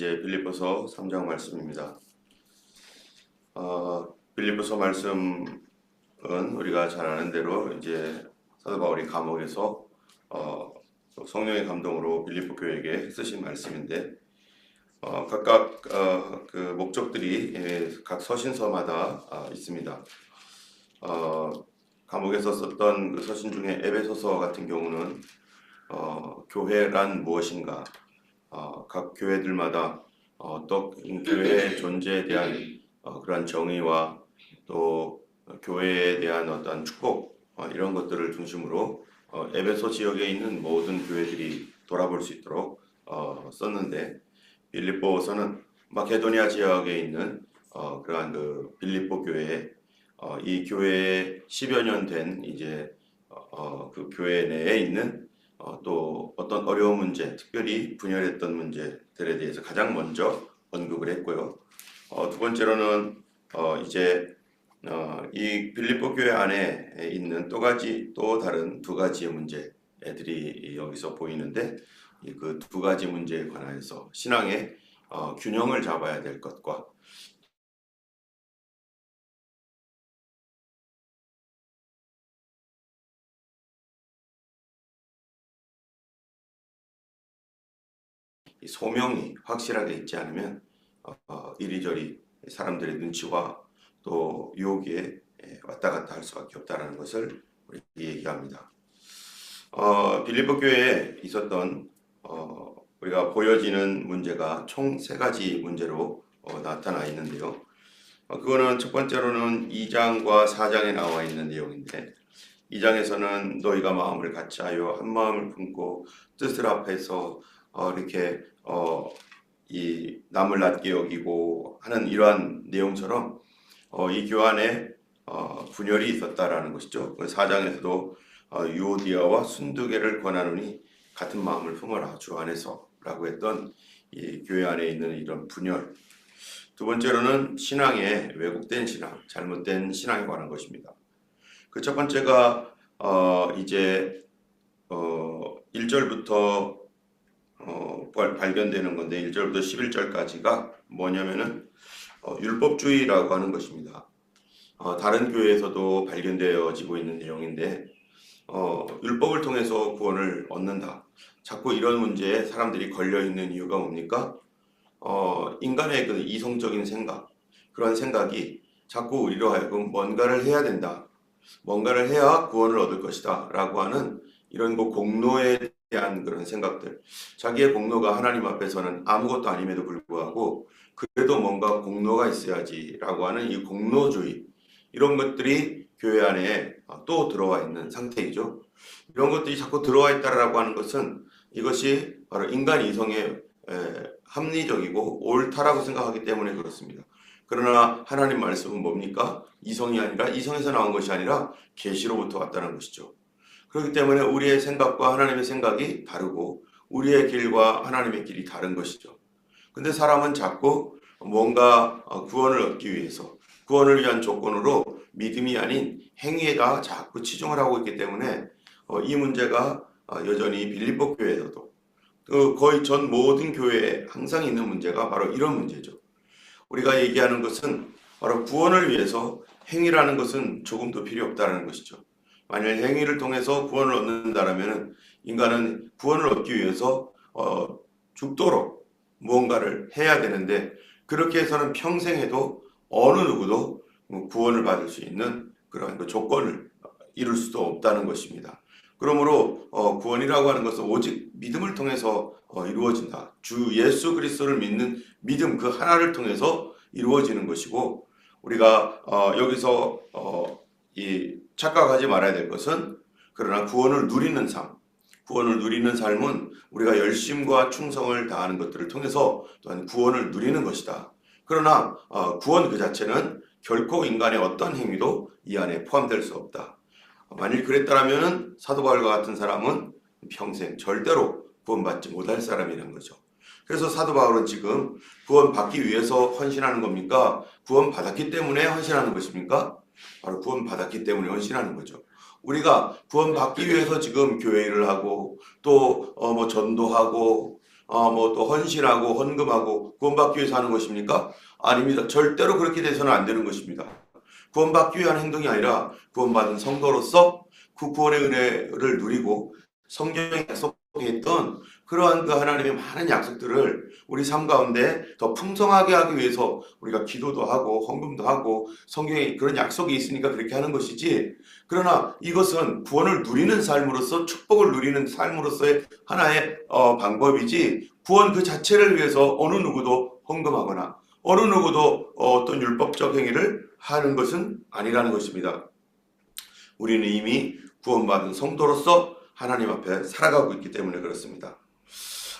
이제 빌립보서 3장 말씀입니다. 빌립보서 말씀은 우리가 잘 아는 대로 이제 사도 바울이 감옥에서 성령의 감동으로 빌립보 교회에게 쓰신 말씀인데 각각 그 목적들이 각 서신서마다 있습니다. 감옥에서 썼던 그 서신 중에 에베소서 같은 경우는 교회란 무엇인가, 각 교회들마다 또 교회의 존재에 대한 그러한 정의와 또 교회에 대한 어떤 축복 이런 것들을 중심으로 에베소 지역에 있는 모든 교회들이 돌아볼 수 있도록 썼는데, 빌립보서는 마케도니아 지역에 있는 그러한 그 빌립보 교회에 이 교회에 10여 년 된 이제 그 교회 내에 있는 또 어떤 어려운 문제, 특별히 분열했던 문제들에 대해서 가장 먼저 언급을 했고요. 두 번째로는 이제 이 빌립보 교회 안에 있는 또 다른 두 가지의 문제들이 여기서 보이는데, 그 두 가지 문제에 관하여서 신앙의 균형을 잡아야 될 것과 소명이 확실하게 있지 않으면 이리저리 사람들의 눈치와 또 유혹에 왔다 갔다 할 수밖에 없다는 것을 우리 얘기합니다. 빌립보 교회에 있었던 우리가 보여지는 문제가 총 세 가지 문제로 나타나 있는데요. 그거는 첫 번째로는 2장과 4장에 나와 있는 내용인데, 2장에서는 너희가 마음을 같이하여 한 마음을 품고 뜻을 합해서 이렇게 이 남을 낮게 여기고 하는 이러한 내용처럼 이 교환에 분열이 있었다라는 것이죠. 4장에서도 유오디아와 순두개를 권하노니 같은 마음을 품어라 주 안에서라고 했던 이 교회 안에 있는 이런 분열. 두 번째로는 신앙의 왜곡된 신앙, 잘못된 신앙에 관한 것입니다. 그 첫 번째가 이제 1절부터 발견되는 건데, 1절부터 11절까지가 뭐냐면은 율법주의라고 하는 것입니다. 다른 교회에서도 발견되어지고 있는 내용인데, 율법을 통해서 구원을 얻는다. 자꾸 이런 문제에 사람들이 걸려있는 이유가 뭡니까? 인간의 그 이성적인 생각, 그런 생각이 자꾸 우리로 하여금 뭔가를 해야 된다, 뭔가를 해야 구원을 얻을 것이다 라고 하는 이런 그 공로에 대한 그런 생각들, 자기의 공로가 하나님 앞에서는 아무것도 아님에도 불구하고 그래도 뭔가 공로가 있어야지 라고 하는 이 공로주의, 이런 것들이 교회 안에 또 들어와 있는 상태이죠. 이런 것들이 자꾸 들어와 있다라고 하는 것은 이것이 바로 인간 이성의 합리적이고 옳다라고 생각하기 때문에 그렇습니다. 그러나 하나님 말씀은 뭡니까? 이성이 아니라, 이성에서 나온 것이 아니라 계시로부터 왔다는 것이죠. 그렇기 때문에 우리의 생각과 하나님의 생각이 다르고 우리의 길과 하나님의 길이 다른 것이죠. 근데 사람은 자꾸 뭔가 구원을 얻기 위해서, 구원을 위한 조건으로 믿음이 아닌 행위에다 자꾸 치중을 하고 있기 때문에 이 문제가 여전히 빌립보 교회에서도 거의 전 모든 교회에 항상 있는 문제가 바로 이런 문제죠. 우리가 얘기하는 것은 바로 구원을 위해서 행위라는 것은 조금도 필요 없다는 것이죠. 만약 행위를 통해서 구원을 얻는다라면 인간은 구원을 얻기 위해서 죽도록 무언가를 해야 되는데, 그렇게 해서는 평생 해도 어느 누구도 구원을 받을 수 있는 그러한 그 조건을 이룰 수도 없다는 것입니다. 그러므로 구원이라고 하는 것은 오직 믿음을 통해서 이루어진다. 주 예수 그리스도를 믿는 믿음 그 하나를 통해서 이루어지는 것이고, 우리가 여기서 이 착각하지 말아야 될 것은, 그러나 구원을 누리는 삶, 구원을 누리는 삶은 우리가 열심과 충성을 다하는 것들을 통해서 또한 구원을 누리는 것이다. 그러나 구원 그 자체는 결코 인간의 어떤 행위도 이 안에 포함될 수 없다. 만일 그랬다면 사도 바울과 같은 사람은 평생 절대로 구원받지 못할 사람이라는 거죠. 그래서 사도 바울은 지금 구원받기 위해서 헌신하는 겁니까? 구원받았기 때문에 헌신하는 것입니까? 바로 구원받았기 때문에 헌신하는 거죠. 우리가 구원받기 위해서 지금 교회 일을 하고 또 뭐 전도하고 뭐 또 헌신하고 헌금하고 구원받기 위해서 하는 것입니까? 아닙니다. 절대로 그렇게 돼서는 안 되는 것입니다. 구원받기 위한 행동이 아니라 구원받은 성도로서 그 구원의 은혜를 누리고 성경에 약속했던 그러한 그 하나님의 많은 약속들을 우리 삶 가운데 더 풍성하게 하기 위해서 우리가 기도도 하고 헌금도 하고 성경에 그런 약속이 있으니까 그렇게 하는 것이지, 그러나 이것은 구원을 누리는 삶으로서 축복을 누리는 삶으로서의 하나의 방법이지, 구원 그 자체를 위해서 어느 누구도 헌금하거나 어느 누구도 어떤 율법적 행위를 하는 것은 아니라는 것입니다. 우리는 이미 구원받은 성도로서 하나님 앞에 살아가고 있기 때문에 그렇습니다.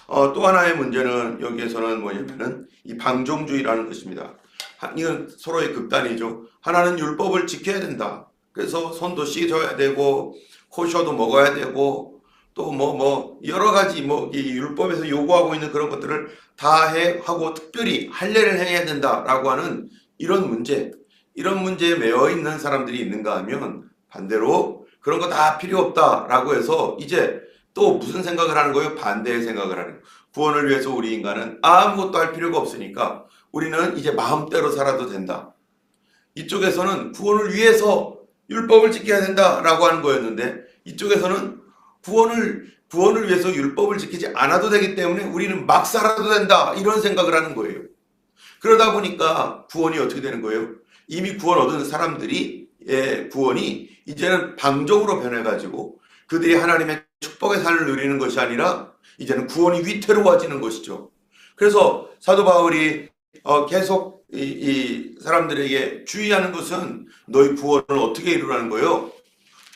또 하나의 문제는 여기에서는 뭐냐면은 이 방종주의라는 것입니다. 이건 서로의 극단이죠. 하나는 율법을 지켜야 된다. 그래서 손도 씻어야 되고 코셔도 먹어야 되고 또 여러 가지 이 율법에서 요구하고 있는 그런 것들을 다 하고 특별히 할례를 해야 된다라고 하는 이런 문제에 매여 있는 사람들이 있는가 하면, 반대로 그런 거 다 필요 없다라고 해서 이제 또 무슨 생각을 하는 거예요? 반대의 생각을 하는 거예요. 구원을 위해서 우리 인간은 아무것도 할 필요가 없으니까 우리는 이제 마음대로 살아도 된다. 이쪽에서는 구원을 위해서 율법을 지켜야 된다라고 하는 거였는데, 이쪽에서는 구원을 위해서 율법을 지키지 않아도 되기 때문에 우리는 막 살아도 된다, 이런 생각을 하는 거예요. 그러다 보니까 구원이 어떻게 되는 거예요? 이미 구원 얻은 사람들이 구원이 이제는 방종으로 변해가지고 그들이 하나님의 축복의 삶을 누리는 것이 아니라 이제는 구원이 위태로워지는 것이죠. 그래서 사도 바울이 계속 이 사람들에게 주의하는 것은 너희 구원을 어떻게 이루라는 거예요?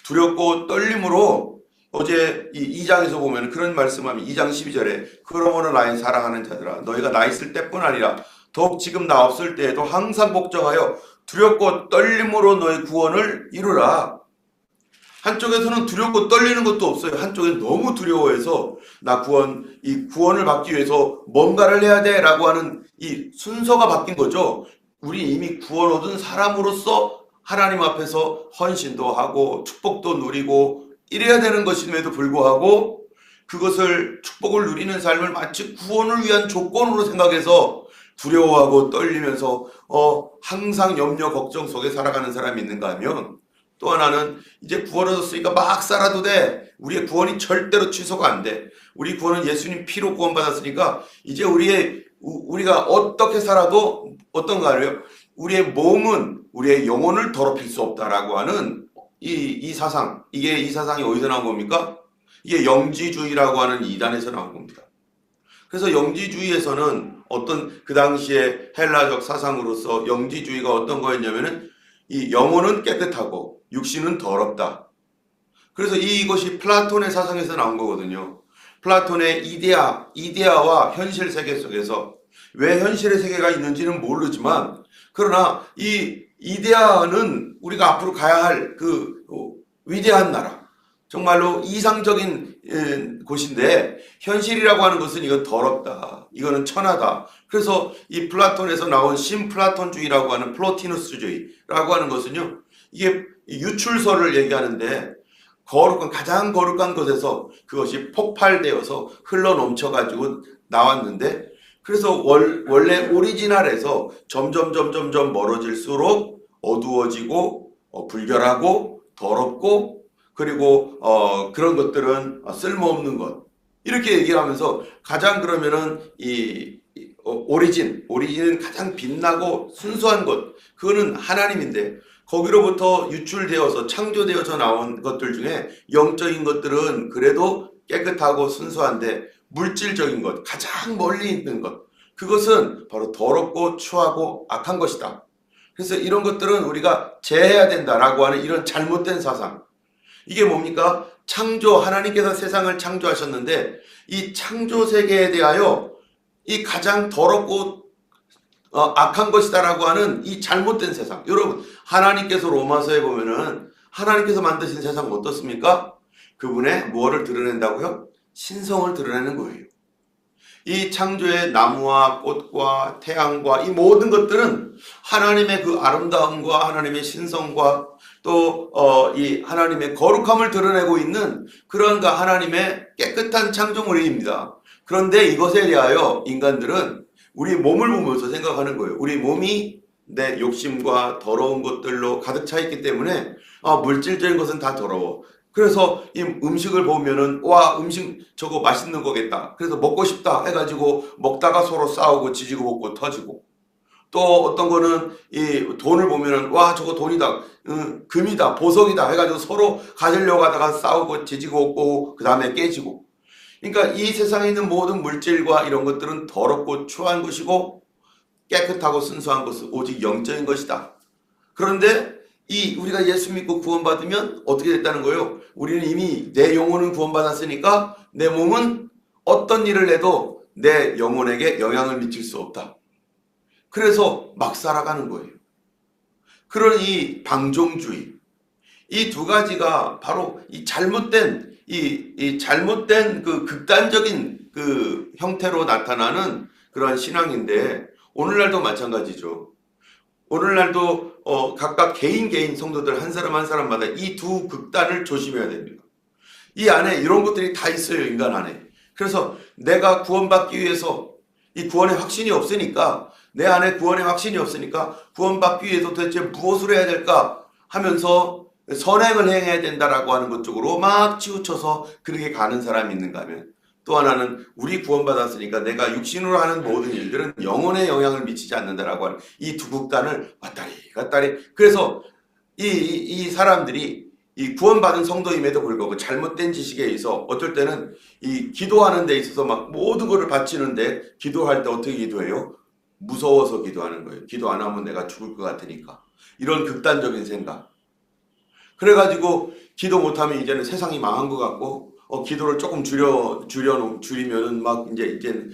두렵고 떨림으로. 어제 이 2장에서 보면 그런 말씀하면 2장 12절에 그러므로 나의 사랑하는 자들아 너희가 나 있을 때뿐 아니라 더욱 지금 나 없을 때에도 항상 복종하여 두렵고 떨림으로 너희 구원을 이루라. 한쪽에서는 두렵고 떨리는 것도 없어요. 한쪽엔 너무 두려워해서 이 구원을 받기 위해서 뭔가를 해야 돼 라고 하는 이 순서가 바뀐 거죠. 우리 이미 구원 얻은 사람으로서 하나님 앞에서 헌신도 하고 축복도 누리고 이래야 되는 것임에도 불구하고 그것을 축복을 누리는 삶을 마치 구원을 위한 조건으로 생각해서 두려워하고 떨리면서 항상 염려 걱정 속에 살아가는 사람이 있는가 하면, 또 하나는 이제 구원 얻었으니까 막 살아도 돼. 우리의 구원이 절대로 취소가 안 돼. 우리 구원은 예수님 피로 구원받았으니까 이제 우리가 어떻게 살아도 어떤가 하면 우리의 몸은 우리의 영혼을 더럽힐 수 없다라고 하는 이 사상, 이 사상이 어디서 나온 겁니까? 이게 영지주의라고 하는 이단에서 나온 겁니다. 그래서 영지주의에서는 어떤 그 당시에 헬라적 사상으로서 영지주의가 어떤 거였냐면은 이 영혼은 깨끗하고 육신은 더럽다. 그래서 이것이 플라톤의 사상에서 나온 거거든요. 플라톤의 이데아와 현실 세계 속에서 왜 현실의 세계가 있는지는 모르지만, 그러나 이 이데아는 우리가 앞으로 가야 할 그 위대한 나라, 정말로 이상적인 곳인데, 현실이라고 하는 것은 이건 더럽다, 이거는 천하다. 그래서 이 플라톤에서 나온 신플라톤주의라고 하는 플로티누스주의라고 하는 것은요, 이게 유출설을 얘기하는데 가장 거룩한 것에서 그것이 폭발되어서 흘러 넘쳐가지고 나왔는데, 그래서 원래 오리지널에서 점점 멀어질수록 어두워지고 불결하고 더럽고, 그리고 그런 것들은 쓸모없는 것, 이렇게 얘기를 하면서 가장 그러면은 오리진은 가장 빛나고 순수한 것, 그거는 하나님인데 거기로부터 유출되어서 창조되어서 나온 것들 중에 영적인 것들은 그래도 깨끗하고 순수한데 물질적인 것, 가장 멀리 있는 것, 그것은 바로 더럽고 추하고 악한 것이다. 그래서 이런 것들은 우리가 제해야 된다라고 하는 이런 잘못된 사상. 이게 뭡니까? 하나님께서 세상을 창조하셨는데 이 창조 세계에 대하여 이 가장 더럽고 악한 것이다라고 하는 이 잘못된 세상. 여러분, 하나님께서 로마서에 보면은 하나님께서 만드신 세상 어떻습니까? 그분의 무엇을 드러낸다고요? 신성을 드러내는 거예요. 이 창조의 나무와 꽃과 태양과 이 모든 것들은 하나님의 그 아름다움과 하나님의 신성과 또 이 하나님의 거룩함을 드러내고 있는 그런 하나님의 깨끗한 창조물입니다. 그런데 이것에 대하여 인간들은 우리 몸을 보면서 생각하는 거예요. 우리 몸이 내 욕심과 더러운 것들로 가득 차 있기 때문에 물질적인 것은 다 더러워. 그래서 이 음식을 보면은 와, 음식 저거 맛있는 거겠다. 그래서 먹고 싶다 해가지고 먹다가 서로 싸우고 지지고 볶고 터지고, 또 어떤 거는 이 돈을 보면은 와, 저거 돈이다, 금이다, 보석이다 해가지고 서로 가지려고 하다가 싸우고 지지고 볶고 그 다음에 깨지고. 그러니까 이 세상에 있는 모든 물질과 이런 것들은 더럽고 추한 것이고 깨끗하고 순수한 것은 오직 영적인 것이다. 그런데 이 우리가 예수 믿고 구원받으면 어떻게 됐다는 거예요? 우리는 이미 내 영혼은 구원받았으니까 내 몸은 어떤 일을 해도 내 영혼에게 영향을 미칠 수 없다. 그래서 막 살아가는 거예요. 그런 이 방종주의, 이 두 가지가 바로 이 잘못된 잘못된 그 극단적인 그 형태로 나타나는 그러한 신앙인데, 오늘날도 마찬가지죠. 오늘날도 각각 개인 성도들 한 사람 한 사람마다 이 두 극단을 조심해야 됩니다. 이 안에 이런 것들이 다 있어요, 인간 안에. 그래서 내가 구원받기 위해서 이 구원의 확신이 없으니까, 내 안에 구원의 확신이 없으니까 구원받기 위해서 도대체 무엇을 해야 될까 하면서 선행을 행해야 된다라고 하는 것 쪽으로 막 치우쳐서 그렇게 가는 사람이 있는가 하면, 또 하나는 우리 구원받았으니까 내가 육신으로 하는 모든 일들은 영혼에 영향을 미치지 않는다라고 하는 이 두 극단을 왔다리 갔다리. 그래서 이 사람들이 이 구원받은 성도임에도 불구하고 잘못된 지식에 의해서 어떨 때는 이 기도하는 데 있어서 막 모든 것을 바치는데, 기도할 때 어떻게 기도해요? 무서워서 기도하는 거예요. 기도 안 하면 내가 죽을 것 같으니까. 이런 극단적인 생각. 그래가지고 기도 못하면 이제는 세상이 망한 것 같고, 기도를 조금 줄이면은 막 이제는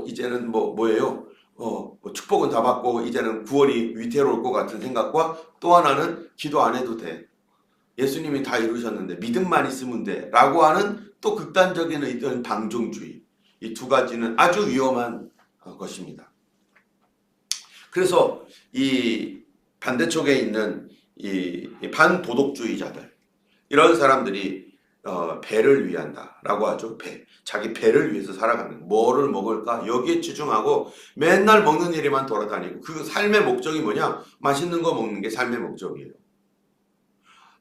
이제는 뭐예요? 뭐 축복은 다 받고 이제는 구원이 위태로울 것 같은 생각과, 또 하나는 기도 안 해도 돼. 예수님이 다 이루셨는데 믿음만 있으면 돼. 라고 하는 또 극단적인 이런 방종주의. 이 두 가지는 아주 위험한 것입니다. 그래서 이 반대쪽에 있는 이 반도덕주의자들, 이런 사람들이 배를 위한다라고 하죠. 자기 배를 위해서 살아가는, 뭐를 먹을까 여기에 치중하고 맨날 먹는 일에만 돌아다니고, 그 삶의 목적이 뭐냐? 맛있는 거 먹는 게 삶의 목적이에요.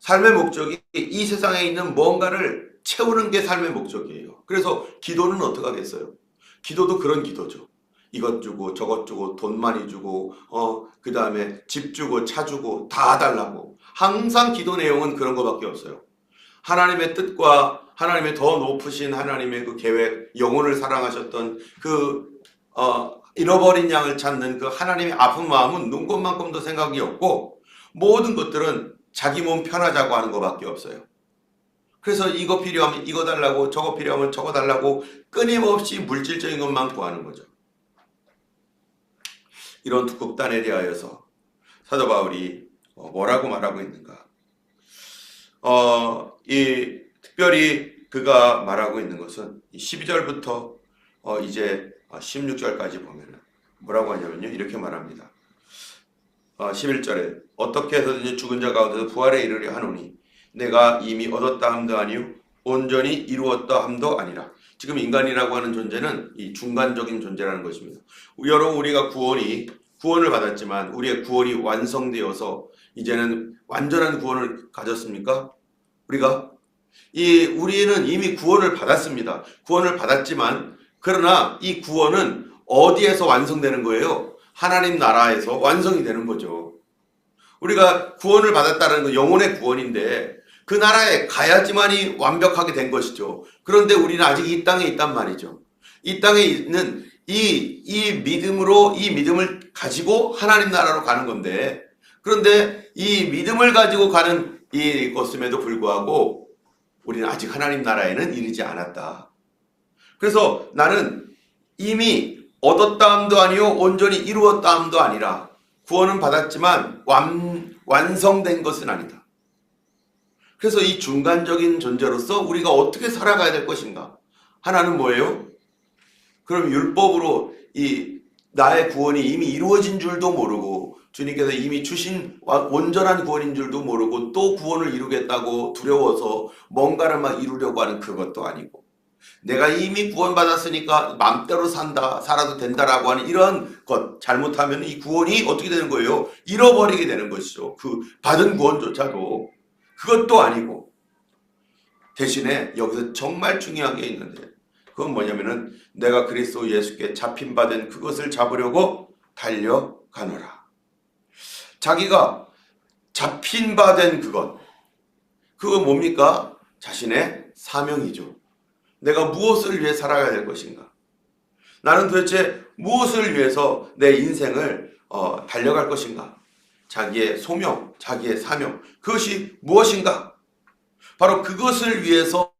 삶의 목적이 이 세상에 있는 뭔가를 채우는 게 삶의 목적이에요. 그래서 기도는 어떻게 하겠어요? 기도도 그런 기도죠. 이것 주고 저것 주고 돈 많이 주고 그 다음에 집 주고 차 주고 다 달라고. 항상 기도 내용은 그런 거밖에 없어요. 하나님의 뜻과 하나님의 더 높으신 하나님의 그 계획, 영혼을 사랑하셨던 그 잃어버린 양을 찾는 그 하나님의 아픈 마음은 눈꽃만큼도 생각이 없고, 모든 것들은 자기 몸 편하자고 하는 것밖에 없어요. 그래서 이거 필요하면 이거 달라고, 저거 필요하면 저거 달라고 끊임없이 물질적인 것만 구하는 거죠. 이런 두 극단에 대하여서 사도 바울이 뭐라고 말하고 있는가? 특별히 그가 말하고 있는 것은 12절부터 이제 16절까지 보면은 뭐라고 하냐면요, 이렇게 말합니다. 11절에 어떻게 해서든지 죽은 자 가운데서 부활에 이르려 하노니 내가 이미 얻었다 함도 아니요 온전히 이루었다 함도 아니라. 지금 인간이라고 하는 존재는 이 중간적인 존재라는 것입니다. 여러분, 우리가 구원을 받았지만 우리의 구원이 완성되어서 이제는 완전한 구원을 가졌습니까? 우리는 이미 구원을 받았습니다. 구원을 받았지만, 그러나 이 구원은 어디에서 완성되는 거예요? 하나님 나라에서 완성이 되는 거죠. 우리가 구원을 받았다는 건 영혼의 구원인데 그 나라에 가야지만이 완벽하게 된 것이죠. 그런데 우리는 아직 이 땅에 있단 말이죠. 이 땅에 있는 이 믿음을 가지고 하나님 나라로 가는 건데, 그런데 이 믿음을 가지고 가는 이것임에도 불구하고 우리는 아직 하나님 나라에는 이르지 않았다. 그래서 나는 이미 얻었다 함도 아니요 온전히 이루었다 함도 아니라, 구원은 받았지만 완성된 것은 아니다. 그래서 이 중간적인 존재로서 우리가 어떻게 살아가야 될 것인가? 하나는 뭐예요? 그럼 율법으로 나의 구원이 이미 이루어진 줄도 모르고, 주님께서 이미 주신 온전한 구원인 줄도 모르고 또 구원을 이루겠다고 두려워서 뭔가를 막 이루려고 하는 그것도 아니고, 내가 이미 구원받았으니까 마음대로 살아도 된다라고 하는 이런 것 잘못하면 이 구원이 어떻게 되는 거예요? 잃어버리게 되는 것이죠. 그 받은 구원조차도 그것도 아니고 대신에 여기서 정말 중요한 게 있는데 그건 뭐냐면은 내가 그리스도 예수께 잡힌 바 된 그것을 잡으려고 달려가노라. 자기가 잡힌 바 된 그건 뭡니까? 자신의 사명이죠. 내가 무엇을 위해 살아가야 될 것인가? 나는 도대체 무엇을 위해서 내 인생을 달려갈 것인가? 자기의 소명, 자기의 사명, 그것이 무엇인가? 바로 그것을 위해서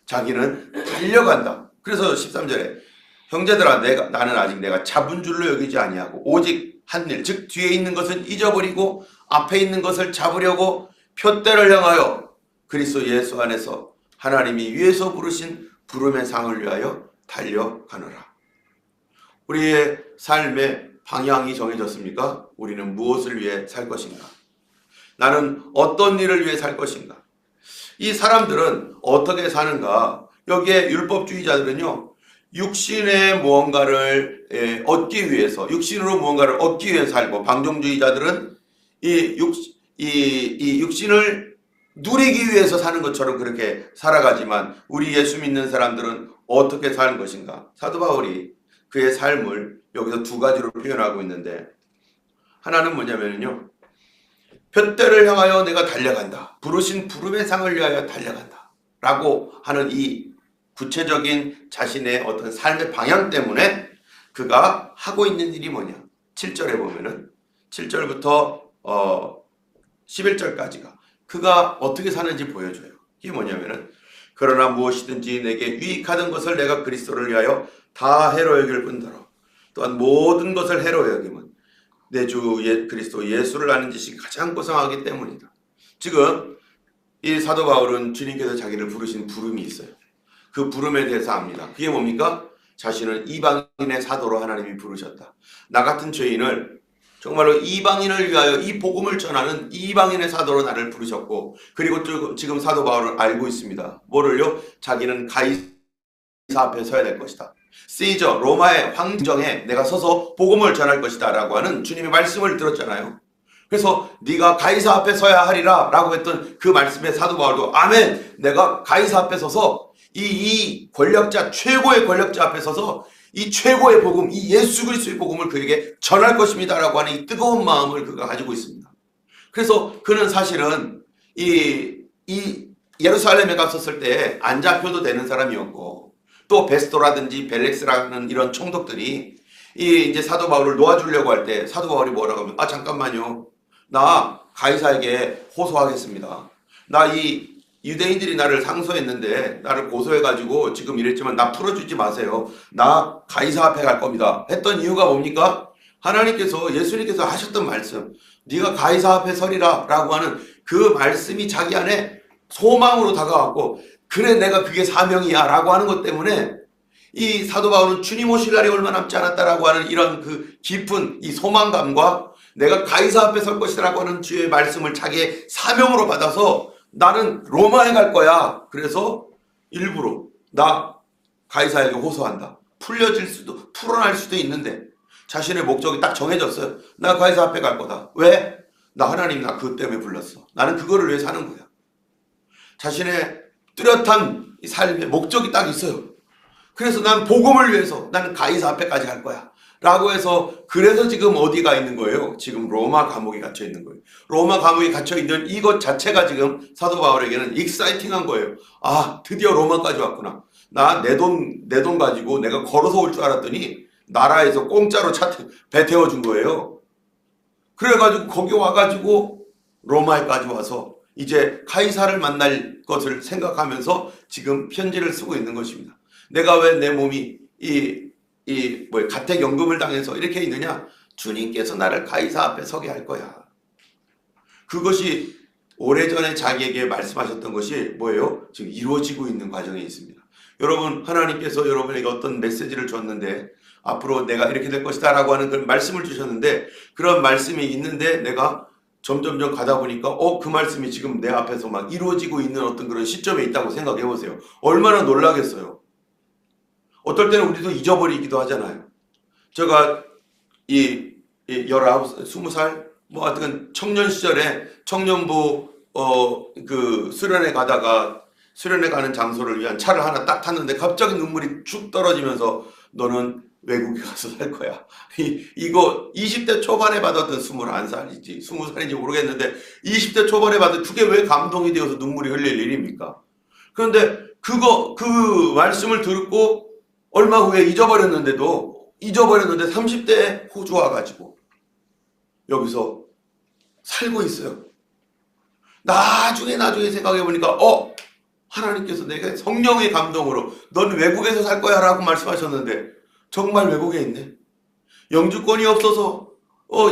자기는 달려간다. 그래서 13절에 형제들아 나는 아직 내가 잡은 줄로 여기지 아니하고 오직 한 일, 즉 뒤에 있는 것은 잊어버리고 앞에 있는 것을 잡으려고 표대를 향하여 그리스도 예수 안에서 하나님이 위에서 부르신 부름의 상을 위하여 달려가노라. 우리의 삶의 방향이 정해졌습니까? 우리는 무엇을 위해 살 것인가? 나는 어떤 일을 위해 살 것인가? 이 사람들은 어떻게 사는가? 여기에 율법주의자들은요, 육신의 무언가를 얻기 위해서, 육신으로 무언가를 얻기 위해 살고, 방종주의자들은 이 육신을 누리기 위해서 사는 것처럼 그렇게 살아가지만 우리 예수 믿는 사람들은 어떻게 사는 것인가? 사도 바울이 그의 삶을 여기서 두 가지로 표현하고 있는데 하나는 뭐냐면요. 푯대를 향하여 내가 달려간다. 부르신 부름의 상을 위하여 달려간다. 라고 하는 이 구체적인 자신의 어떤 삶의 방향 때문에 그가 하고 있는 일이 뭐냐? 7절에 보면은 7절부터 11절까지가 그가 어떻게 사는지 보여줘요. 이게 뭐냐면은 그러나 무엇이든지 내게 유익하던 것을 내가 그리스도를 위하여 다 해로 여길 뿐더러 또한 모든 것을 해로 여김은 내 주 그리스도 예수를 아는 지식이 가장 고상하기 때문이다. 지금 이 사도 바울은 주님께서 자기를 부르신 부름이 있어요. 그 부름에 대해서 압니다. 그게 뭡니까? 자신은 이방인의 사도로 하나님이 부르셨다. 나 같은 죄인을 정말로 이방인을 위하여 이 복음을 전하는 이방인의 사도로 나를 부르셨고 그리고 지금 사도 바울을 알고 있습니다. 뭐를요? 자기는 가이사 앞에 서야 될 것이다. 시저 로마의 황정에 내가 서서 복음을 전할 것이다 라고 하는 주님의 말씀을 들었잖아요. 그래서 네가 가이사 앞에 서야 하리라 라고 했던 그 말씀에 사도 바울도 아멘, 내가 가이사 앞에 서서 이 권력자, 최고의 권력자 앞에 서서 이 최고의 복음, 이 예수 그리스도의 복음을 그에게 전할 것입니다 라고 하는 이 뜨거운 마음을 그가 가지고 있습니다. 그래서 그는 사실은 이 예루살렘에 갔었을 때 안 잡혀도 되는 사람이었고 또 베스토라든지 벨렉스라는 이런 총독들이 이제 사도 바울을 놓아주려고 할 때 사도 바울이 뭐라고 하면 잠깐만요. 나 가이사에게 호소하겠습니다. 나 이 유대인들이 나를 상소했는데 나를 고소해가지고 지금 이랬지만 나 풀어주지 마세요. 나 가이사 앞에 갈 겁니다. 했던 이유가 뭡니까? 하나님께서 예수님께서 하셨던 말씀 네가 가이사 앞에 서리라 라고 하는 그 말씀이 자기 안에 소망으로 다가왔고 그래 내가 그게 사명이야 라고 하는 것 때문에 이 사도 바울은 주님 오실 날이 얼마 남지 않았다라고 하는 이런 그 깊은 이 소망감과 내가 가이사 앞에 설 것이라고 하는 주의 말씀을 자기의 사명으로 받아서 나는 로마에 갈 거야. 그래서 일부러 나 가이사에게 호소한다. 풀어날 수도 있는데 자신의 목적이 딱 정해졌어요. 나 가이사 앞에 갈 거다. 왜? 나 하나님 나 그것 때문에 불렀어. 나는 그거를 위해 사는 거야. 자신의 뚜렷한 삶의 목적이 딱 있어요. 그래서 난 복음을 위해서 나는 가이사 앞에까지 갈 거야. 라고 해서 그래서 지금 어디가 있는 거예요? 지금 로마 감옥에 갇혀 있는 거예요. 로마 감옥에 갇혀 있는 이것 자체가 지금 사도 바울에게는 익사이팅한 거예요. 아, 드디어 로마까지 왔구나. 나 내 돈 가지고 내가 걸어서 올 줄 알았더니 나라에서 공짜로 배 태워준 거예요. 그래가지고 거기 와가지고 로마에까지 와서 이제 카이사를 만날 것을 생각하면서 지금 편지를 쓰고 있는 것입니다. 내가 왜 내 몸이 가택연금을 당해서 이렇게 있느냐? 주님께서 나를 가이사 앞에 서게 할 거야. 그것이 오래전에 자기에게 말씀하셨던 것이 뭐예요? 지금 이루어지고 있는 과정에 있습니다. 여러분, 하나님께서 여러분에게 어떤 메시지를 줬는데 앞으로 내가 이렇게 될 것이다 라고 하는 그런 말씀을 주셨는데 그런 말씀이 있는데 내가 점점점 가다 보니까 그 말씀이 지금 내 앞에서 막 이루어지고 있는 어떤 그런 시점에 있다고 생각해 보세요. 얼마나 놀라겠어요. 어떨 때는 우리도 잊어버리기도 하잖아요. 제가 이 19, 20살 뭐 하여튼 청년 시절에 청년부 수련회 가다가 수련회 가는 장소를 위한 차를 하나 딱 탔는데 갑자기 눈물이 쭉 떨어지면서 너는 외국에 가서 살 거야. 이거 20대 초반에 받았던 21살인지 20살인지 모르겠는데 20대 초반에 받은 그게 왜 감동이 되어서 눈물이 흘릴 일입니까? 그런데 그 말씀을 듣고 얼마 후에 잊어버렸는데 30대에 호주 와가지고 여기서 살고 있어요. 나중에 생각해보니까 하나님께서 내가 성령의 감동으로 넌 외국에서 살 거야 라고 말씀하셨는데 정말 외국에 있네. 영주권이 없어서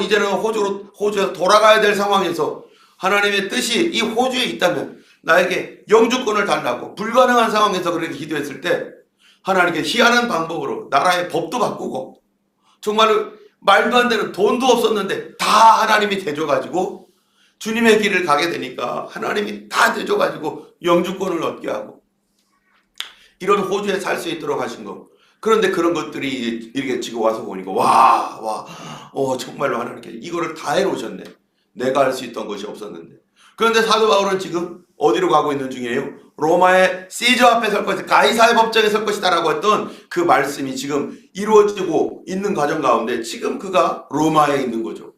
이제는 호주에 돌아가야 될 상황에서 하나님의 뜻이 이 호주에 있다면 나에게 영주권을 달라고 불가능한 상황에서 그렇게 기도했을 때 하나님께 희한한 방법으로 나라의 법도 바꾸고 정말 말도 안 되는 돈도 없었는데 다 하나님이 대줘가지고 주님의 길을 가게 되니까 하나님이 다 대줘가지고 영주권을 얻게 하고 이런 호주에 살 수 있도록 하신 거. 그런데 그런 것들이 이렇게 지금 와서 보니까 정말로 하나님께 이거를 다 해놓으셨네. 내가 할 수 있던 것이 없었는데. 그런데 사도 바울은 지금 어디로 가고 있는 중이에요? 로마의 시저 앞에 설 것이다. 가이사의 법정에 설 것이다 라고 했던 그 말씀이 지금 이루어지고 있는 과정 가운데 지금 그가 로마에 있는 거죠.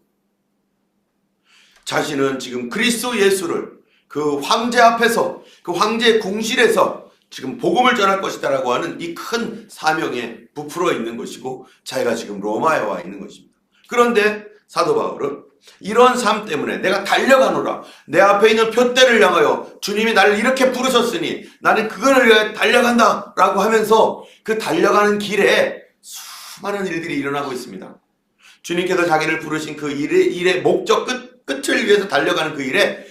자신은 지금 그리스도 예수를 그 황제 앞에서 그 황제의 궁실에서 지금 복음을 전할 것이다 라고 하는 이 큰 사명에 부풀어 있는 것이고 자기가 지금 로마에 와 있는 것입니다. 그런데 사도 바울은 이런 삶 때문에 내가 달려가노라. 내 앞에 있는 표대를 향하여 주님이 나를 이렇게 부르셨으니 나는 그거를 위해 달려간다 라고 하면서 그 달려가는 길에 수많은 일들이 일어나고 있습니다. 주님께서 자기를 부르신 그 일의 목적 끝을 위해서 달려가는 그 일에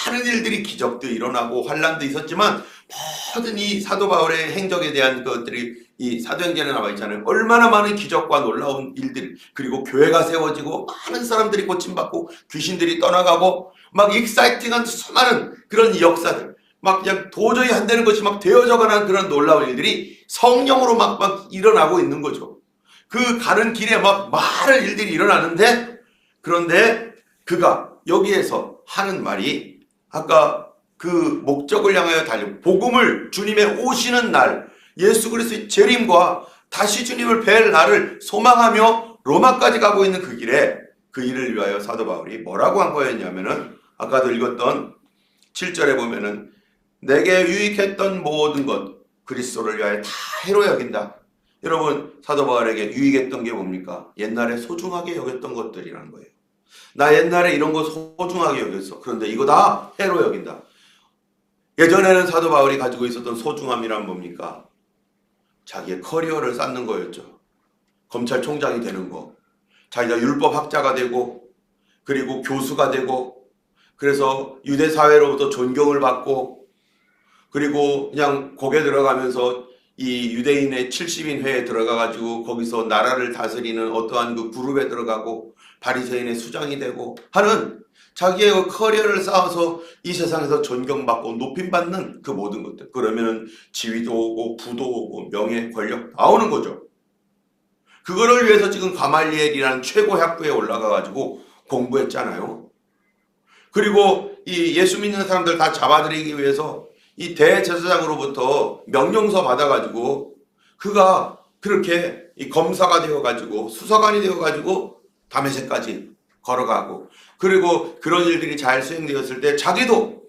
많은 일들이 기적도 일어나고 환란도 있었지만 모든 이 사도 바울의 행적에 대한 것들이 이 사도행전에 나와 있잖아요. 얼마나 많은 기적과 놀라운 일들, 그리고 교회가 세워지고 많은 사람들이 고침받고 귀신들이 떠나가고 막 익사이팅한 수많은 그런 역사들, 막 그냥 도저히 안 되는 것이 막 되어져가는 그런 놀라운 일들이 성령으로 막 일어나고 있는 거죠. 그 가는 길에 막 많은 일들이 일어나는데 그런데 그가 여기에서 하는 말이 아까 그 목적을 향하여 달려 복음을 주님의 오시는 날 예수 그리스도의 재림과 다시 주님을 뵐 날을 소망하며 로마까지 가고 있는 그 길에 그 일을 위하여 사도 바울이 뭐라고 한 거였냐면은 아까도 읽었던 7절에 보면은 내게 유익했던 모든 것 그리스도를 위하여 다 해로 여긴다. 여러분 사도 바울에게 유익했던 게 뭡니까? 옛날에 소중하게 여겼던 것들이라는 거예요. 나 옛날에 이런 거 소중하게 여겼어. 그런데 이거 다 해로 여긴다. 예전에는 사도 바울이 가지고 있었던 소중함이란 뭡니까? 자기의 커리어를 쌓는 거였죠. 검찰총장이 되는 거. 자기가 율법학자가 되고 그리고 교수가 되고 그래서 유대사회로부터 존경을 받고 그리고 그냥 거기에 들어가면서 이 유대인의 70인 회에 들어가가지고 거기서 나라를 다스리는 어떠한 그 그룹에 들어가고 바리새인의 수장이 되고 하는 자기의 그 커리어를 쌓아서 이 세상에서 존경받고 높임받는 그 모든 것들. 그러면은 지위도 오고 부도 오고 명예, 권력 나오는 거죠. 그거를 위해서 지금 가말리엘이라는 최고 학부에 올라가가지고 공부했잖아요. 그리고 이 예수 믿는 사람들 다 잡아들이기 위해서 이 대제사장으로부터 명령서 받아가지고 그가 그렇게 이 검사가 되어가지고 수사관이 되어가지고 다메섹까지 걸어가고 그리고 그런 일들이 잘 수행되었을 때 자기도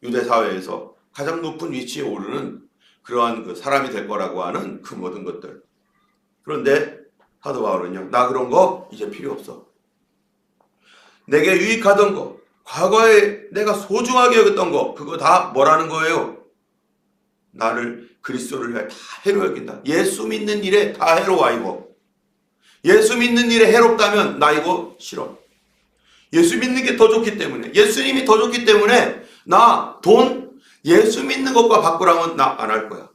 유대사회에서 가장 높은 위치에 오르는 그러한 그 사람이 될 거라고 하는 그 모든 것들. 그런데 사도 바울은요, 나 그런 거 이제 필요 없어. 내게 유익하던 거, 과거에 내가 소중하게 여겼던 거, 그거 다 뭐라는 거예요? 나를 그리스도를 위해 다 해로 여긴다. 예수 믿는 일에 다 해로워 이거. 예수 믿는 일에 해롭다면 나 이거 싫어. 예수 믿는 게 더 좋기 때문에, 예수님이 더 좋기 때문에 나 돈, 예수 믿는 것과 바꾸라면 나 안 할 거야.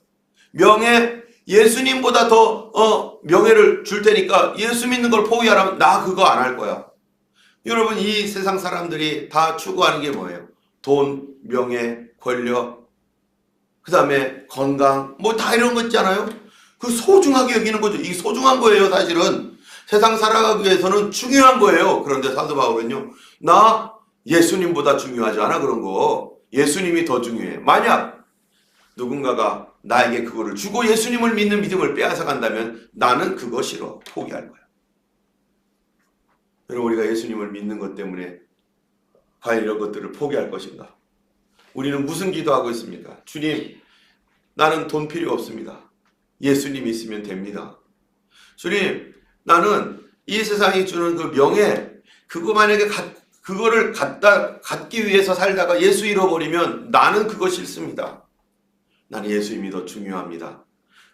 명예, 예수님보다 더 명예를 줄 테니까 예수 믿는 걸 포기하라면 나 그거 안 할 거야. 여러분 이 세상 사람들이 다 추구하는 게 뭐예요? 돈, 명예, 권력, 그 다음에 건강 뭐 다 이런 거 있잖아요. 그 소중하게 여기는 거죠. 이게 소중한 거예요. 사실은 세상 살아가기 위해서는 중요한 거예요. 그런데 사도 바울은요, 나 예수님보다 중요하지 않아. 그런 거 예수님이 더 중요해. 만약 누군가가 나에게 그거를 주고 예수님을 믿는 믿음을 빼앗아 간다면 나는 그거 싫어. 포기할 거야. 여러분, 우리가 예수님을 믿는 것 때문에 과연 이런 것들을 포기할 것인가? 우리는 무슨 기도하고 있습니까? 주님, 나는 돈 필요 없습니다. 예수님 있으면 됩니다. 주님, 나는 이 세상이 주는 그 명예, 그거 만약에 그거를 갖기 위해서 살다가 예수 잃어버리면 나는 그거 싫습니다. 나는 예수님이 더 중요합니다.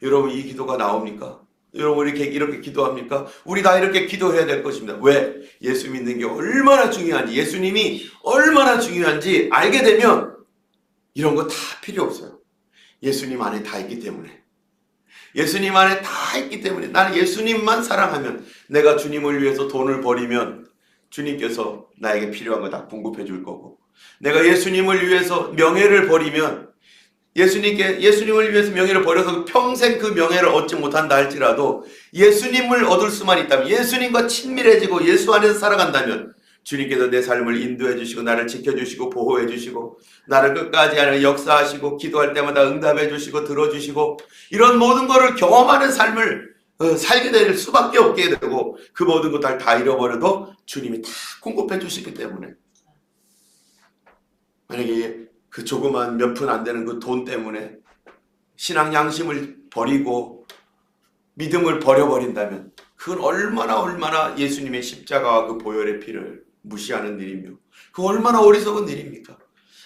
여러분, 이 기도가 나옵니까? 여러분, 이렇게 기도합니까? 우리 다 이렇게 기도해야 될 것입니다. 왜? 예수 믿는 게 얼마나 중요한지, 예수님이 얼마나 중요한지 알게 되면 이런 거 다 필요 없어요. 예수님 안에 다 있기 때문에. 예수님 안에 다 있기 때문에 나는 예수님만 사랑하면, 내가 주님을 위해서 돈을 버리면 주님께서 나에게 필요한 거 다 공급해 줄 거고, 내가 예수님을 위해서 명예를 버리면 예수님을 위해서 명예를 버려서 평생 그 명예를 얻지 못한다 할지라도 예수님을 얻을 수만 있다면, 예수님과 친밀해지고 예수 안에서 살아간다면 주님께서 내 삶을 인도해 주시고 나를 지켜주시고 보호해 주시고 나를 끝까지 역사하시고 기도할 때마다 응답해 주시고 들어주시고 이런 모든 것을 경험하는 삶을 살게 될 수밖에 없게 되고, 그 모든 것들 다 잃어버려도 주님이 다 공급해 주시기 때문에, 만약에 그 조그만 몇 푼 안 되는 그 돈 때문에 신앙 양심을 버리고 믿음을 버려버린다면 그건 얼마나 예수님의 십자가와 그 보혈의 피를 무시하는 일이며, 그 얼마나 어리석은 일입니까?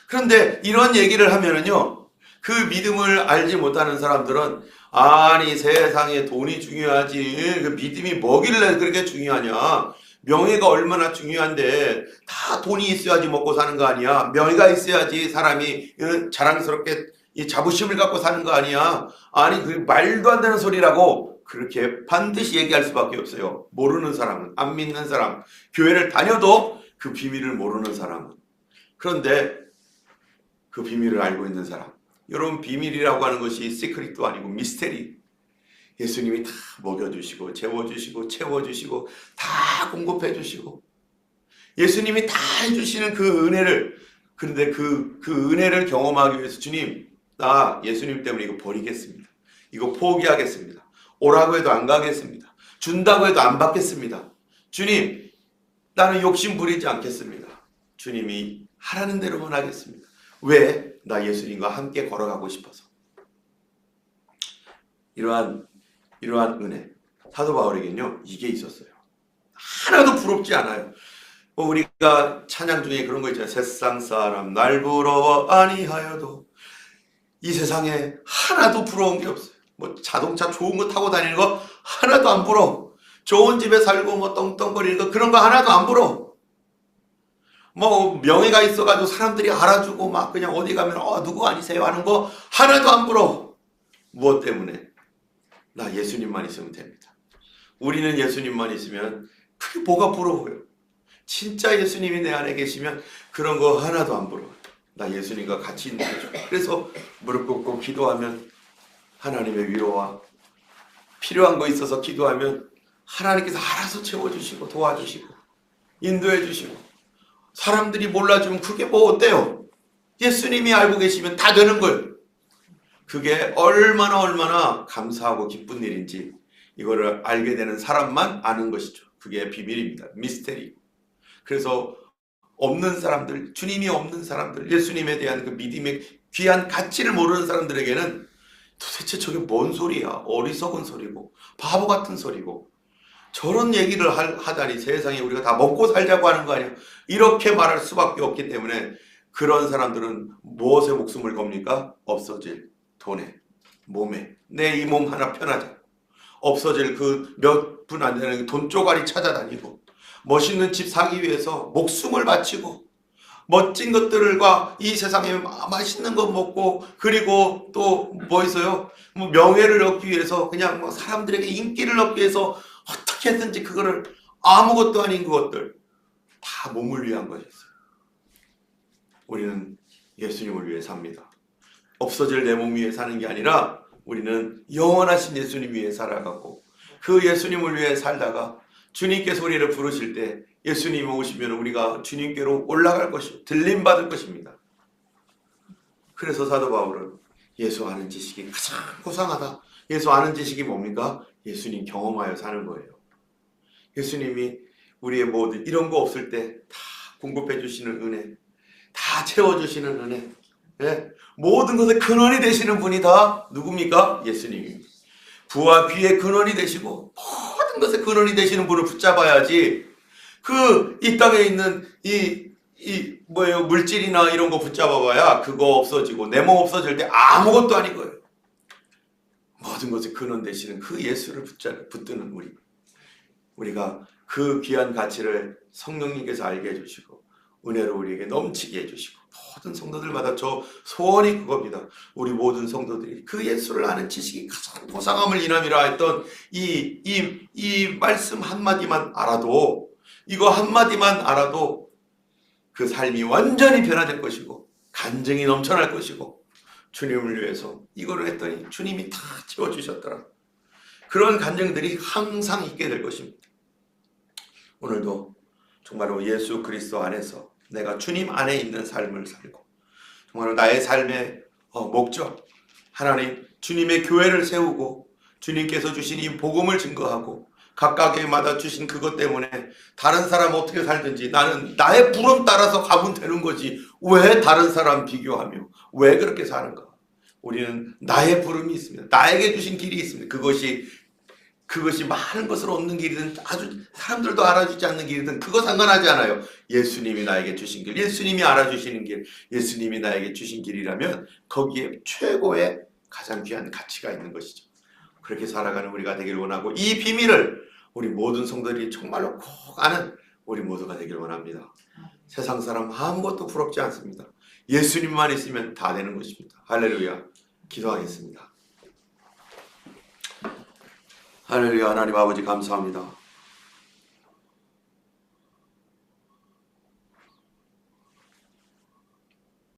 그런데 이런 얘기를 하면은요, 그 믿음을 알지 못하는 사람들은, 아니 세상에 돈이 중요하지, 그 믿음이 뭐길래 그렇게 중요하냐, 명예가 얼마나 중요한데 다 돈이 있어야지 먹고 사는 거 아니야, 명예가 있어야지 사람이 자랑스럽게 이 자부심을 갖고 사는 거 아니야, 아니 그 말도 안 되는 소리라고 그렇게 반드시 얘기할 수밖에 없어요. 모르는 사람은, 안 믿는 사람, 교회를 다녀도 그 비밀을 모르는 사람은. 그런데 그 비밀을 알고 있는 사람, 여러분, 비밀이라고 하는 것이 시크릿도 아니고 미스테리, 예수님이 다 먹여주시고 재워주시고 채워주시고 다 공급해주시고 예수님이 다 해주시는 그 은혜를, 그런데 그 은혜를 경험하기 위해서 주님, 나 예수님 때문에 이거 버리겠습니다, 이거 포기하겠습니다, 오라고 해도 안 가겠습니다, 준다고 해도 안 받겠습니다, 주님 나는 욕심 부리지 않겠습니다, 주님이 하라는 대로만 하겠습니다. 왜? 나 예수님과 함께 걸어가고 싶어서. 이러한 은혜, 사도 바울에게는요 이게 있었어요. 하나도 부럽지 않아요. 우리가 찬양 중에 그런 거 있잖아요. 세상 사람 날 부러워 아니하여도, 이 세상에 하나도 부러운 게 없어요. 뭐 자동차 좋은 거 타고 다니는 거 하나도 안 부러워. 좋은 집에 살고 뭐 떵떵거리는 거, 그런 거 하나도 안 부러워. 뭐 명예가 있어가지고 사람들이 알아주고 막 그냥 어디 가면 누구 아니세요 하는 거 하나도 안 부러워. 무엇 때문에? 나 예수님만 있으면 됩니다. 우리는 예수님만 있으면 그게 뭐가 부러워요? 진짜 예수님이 내 안에 계시면 그런 거 하나도 안 부러워요. 나 예수님과 같이 있는 거죠. 그래서 무릎 꿇고 기도하면 하나님의 위로와 필요한 거 있어서 기도하면 하나님께서 알아서 채워주시고 도와주시고 인도해 주시고, 사람들이 몰라주면 그게 뭐 어때요? 예수님이 알고 계시면 다 되는 거예요. 그게 얼마나 감사하고 기쁜 일인지 이거를 알게 되는 사람만 아는 것이죠. 그게 비밀입니다. 미스테리. 그래서 없는 사람들, 주님이 없는 사람들, 예수님에 대한 그 믿음의 귀한 가치를 모르는 사람들에게는 도대체 저게 뭔 소리야, 어리석은 소리고 바보 같은 소리고, 저런 얘기를 하다니 세상에 우리가 다 먹고 살자고 하는 거 아니야, 이렇게 말할 수밖에 없기 때문에 그런 사람들은 무엇에 목숨을 겁니까? 없어질 돈에, 몸에, 내 이 몸 하나 편하자, 없어질 그 몇 분 안 되는 돈 쪼가리 찾아다니고, 멋있는 집 사기 위해서 목숨을 바치고, 멋진 것들과 이 세상에 맛있는 거 먹고, 그리고 또 뭐 있어요? 뭐 명예를 얻기 위해서, 그냥 뭐 사람들에게 인기를 얻기 위해서 어떻게든지 그거를, 아무것도 아닌 그것들 다 몸을 위한 것이었어요. 우리는 예수님을 위해 삽니다. 없어질 내 몸 위해 사는 게 아니라 우리는 영원하신 예수님 위해 살아가고 그 예수님을 위해 살다가 주님께 소리를 부르실 때 예수님이 오시면 우리가 주님께로 올라갈 것이고 들림받을 것입니다. 그래서 사도 바울은 예수 아는 지식이 가장 고상하다. 예수 아는 지식이 뭡니까? 예수님 경험하여 사는 거예요. 예수님이 우리의 모든 이런 거 없을 때 다 공급해 주시는 은혜, 다 채워주시는 은혜, 예? 모든 것의 근원이 되시는 분이 다 누굽니까? 예수님입니다. 부와 귀의 근원이 되시고 모든 것의 근원이 되시는 분을 붙잡아야지 이 땅에 있는 물질이나 이런 거 붙잡아봐야 그거 없어지고 내 몸 없어질 때 아무것도 아닌 거예요. 모든 것의 근원 되시는 그 예수를 붙드는 우리가 그 귀한 가치를 성령님께서 알게 해주시고 은혜로 우리에게 넘치게 해주시고 모든 성도들마다 저 소원이 그겁니다. 우리 모든 성도들이 그 예수를 아는 지식이 가장 고상함을 인함이라 했던 이 말씀 한마디만 알아도 이거 한마디만 알아도 그 삶이 완전히 변화될 것이고 간증이 넘쳐날 것이고 주님을 위해서 이거를 했더니 주님이 다 채워주셨더라. 그런 간증들이 항상 있게 될 것입니다. 오늘도 정말로 예수 그리스도 안에서 내가 주님 안에 있는 삶을 살고 정말로 나의 삶의 목적 하나님 주님의 교회를 세우고 주님께서 주신 이 복음을 증거하고 각각에마다 주신 그것 때문에 다른 사람 어떻게 살든지 나는 나의 부름 따라서 가면 되는 거지 왜 다른 사람 비교하며 왜 그렇게 사는가. 우리는 나의 부름이 있습니다. 나에게 주신 길이 있습니다. 그것이 많은 것을 얻는 길이든 아주 사람들도 알아주지 않는 길이든 그거 상관하지 않아요. 예수님이 나에게 주신 길, 예수님이 알아주시는 길, 예수님이 나에게 주신 길이라면 거기에 최고의 가장 귀한 가치가 있는 것이죠. 그렇게 살아가는 우리가 되길 원하고 이 비밀을 우리 모든 성도들이 정말로 꼭 아는 우리 모두가 되길 원합니다. 세상 사람 아무것도 부럽지 않습니다. 예수님만 있으면 다 되는 것입니다. 할렐루야. 기도하겠습니다. 할렐루야. 하나님 아버지 감사합니다.